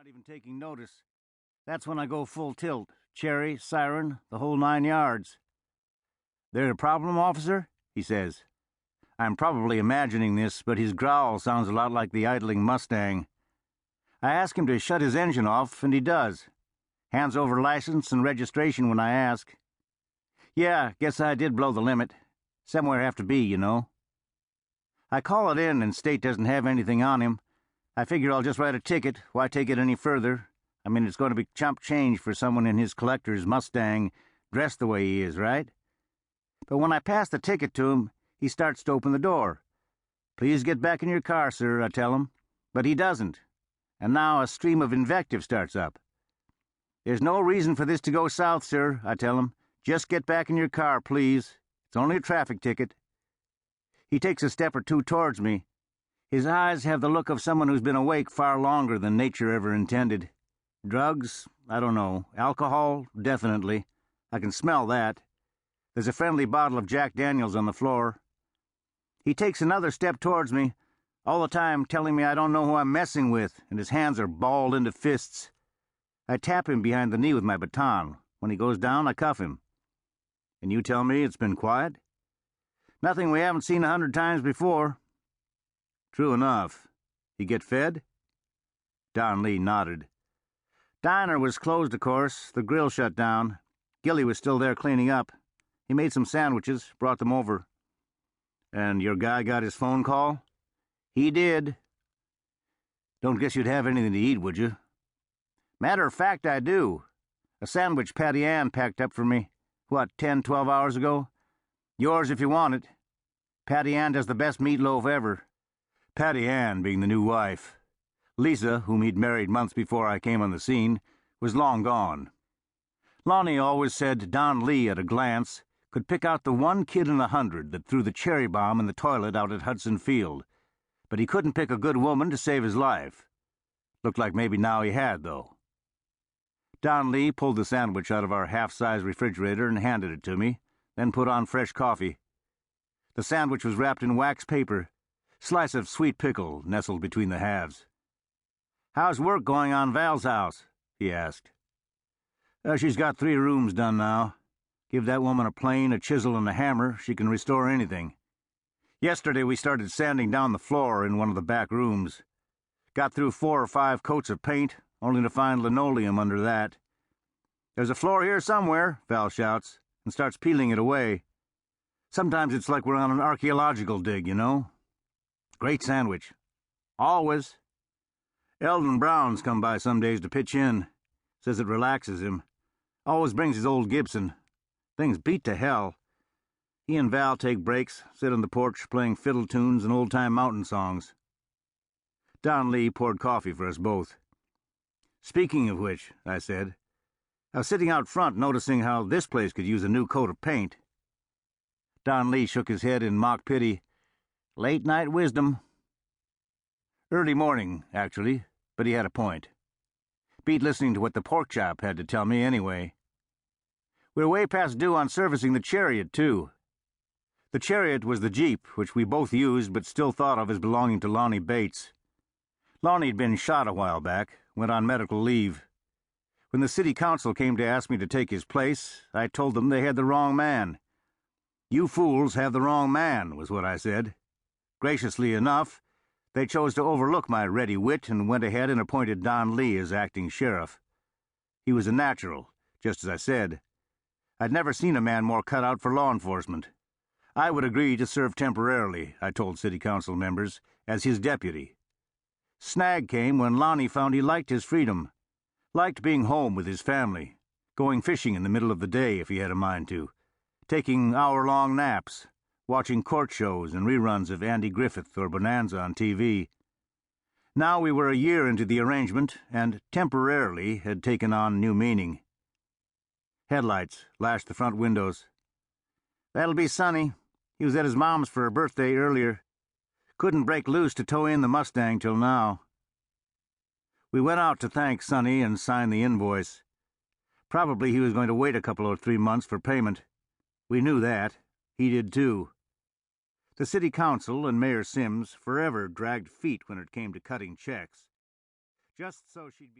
not even taking notice. That's when I go full tilt. Cherry, siren, the whole 9 yards. "There a problem, officer?" he says. I'm probably imagining this, but his growl sounds a lot like the idling Mustang. I ask him to shut his engine off, and he does. Hands over license and registration when I ask. Yeah, guess I did blow the limit. Somewhere have to be, you know. I call it in, and state doesn't have anything on him. I figure I'll just write a ticket. Why take it any further? I mean, it's going to be chump change for someone in his collector's Mustang, dressed the way he is, right? But when I pass the ticket to him, he starts to open the door. "Please get back in your car, sir," I tell him. But he doesn't. And now a stream of invective starts up. "There's no reason for this to go south, sir," I tell him. "Just get back in your car, please. It's only a traffic ticket." He takes a step or two towards me. His eyes have the look of someone who's been awake far longer than nature ever intended. Drugs? I don't know. Alcohol? Definitely. I can smell that. There's a friendly bottle of Jack Daniels on the floor. He takes another step towards me, all the time telling me I don't know who I'm messing with, and his hands are balled into fists. I tap him behind the knee with my baton. When he goes down, I cuff him. "And you tell me it's been quiet?" "Nothing we haven't seen 100 times before." "True enough. You get fed?" Don Lee nodded. "Diner was closed, of course. The grill shut down. Gilly was still there cleaning up. He made some sandwiches, brought them over." "And your guy got his phone call?" "He did." "Don't guess you'd have anything to eat, would you?" "Matter of fact, I do. A sandwich Patty Ann packed up for me, 10, 12 hours ago? Yours if you want it. Patty Ann does the best meatloaf ever." Patty Ann being the new wife. Lisa, whom he'd married months before I came on the scene, was long gone. Lonnie always said Don Lee, at a glance, could pick out the one kid in 100 that threw the cherry bomb in the toilet out at Hudson Field, but he couldn't pick a good woman to save his life. Looked like maybe now he had, though. Don Lee pulled the sandwich out of our half-size refrigerator and handed it to me, then put on fresh coffee. The sandwich was wrapped in wax paper. Slice of sweet pickle nestled between the halves. "How's work going on Val's house?" he asked. She's got 3 rooms done now. Give that woman a plane, a chisel, and a hammer, she can restore anything. Yesterday we started sanding down the floor in one of the back rooms. Got through 4 or 5 coats of paint, only to find linoleum under that. "There's a floor here somewhere," Val shouts, and starts peeling it away. Sometimes it's like we're on an archaeological dig, you know. "Great sandwich." "Always." "Eldon Brown's come by some days to pitch in. Says it relaxes him. Always brings his old Gibson. Thing's beat to hell. He and Val take breaks, sit on the porch playing fiddle tunes and old-time mountain songs." Don Lee poured coffee for us both. "Speaking of which," I said, "I was sitting out front noticing how this place could use a new coat of paint." Don Lee shook his head in mock pity. "Late-night wisdom." Early morning, actually, but he had a point. Beat listening to what the pork chop had to tell me anyway. We're way past due on servicing the Chariot, too. The Chariot was the Jeep, which we both used but still thought of as belonging to Lonnie Bates. Lonnie'd been shot a while back, went on medical leave. When the city council came to ask me to take his place, I told them they had the wrong man. "You fools have the wrong man," was what I said. Graciously enough, they chose to overlook my ready wit and went ahead and appointed Don Lee as acting sheriff. He was a natural, just as I said. I'd never seen a man more cut out for law enforcement. I would agree to serve temporarily, I told city council members, as his deputy. Snag came when Lonnie found he liked his freedom, liked being home with his family, going fishing in the middle of the day if he had a mind to, taking hour-long naps, watching court shows and reruns of Andy Griffith or Bonanza on TV. Now we were a year into the arrangement, and temporarily had taken on new meaning. Headlights lashed the front windows. "That'll be Sonny. He was at his mom's for her birthday earlier. Couldn't break loose to tow in the Mustang till now." We went out to thank Sonny and sign the invoice. Probably he was going to wait a couple or 3 months for payment. We knew that. He did too. The city council and Mayor Sims forever dragged feet when it came to cutting checks. Just so she'd be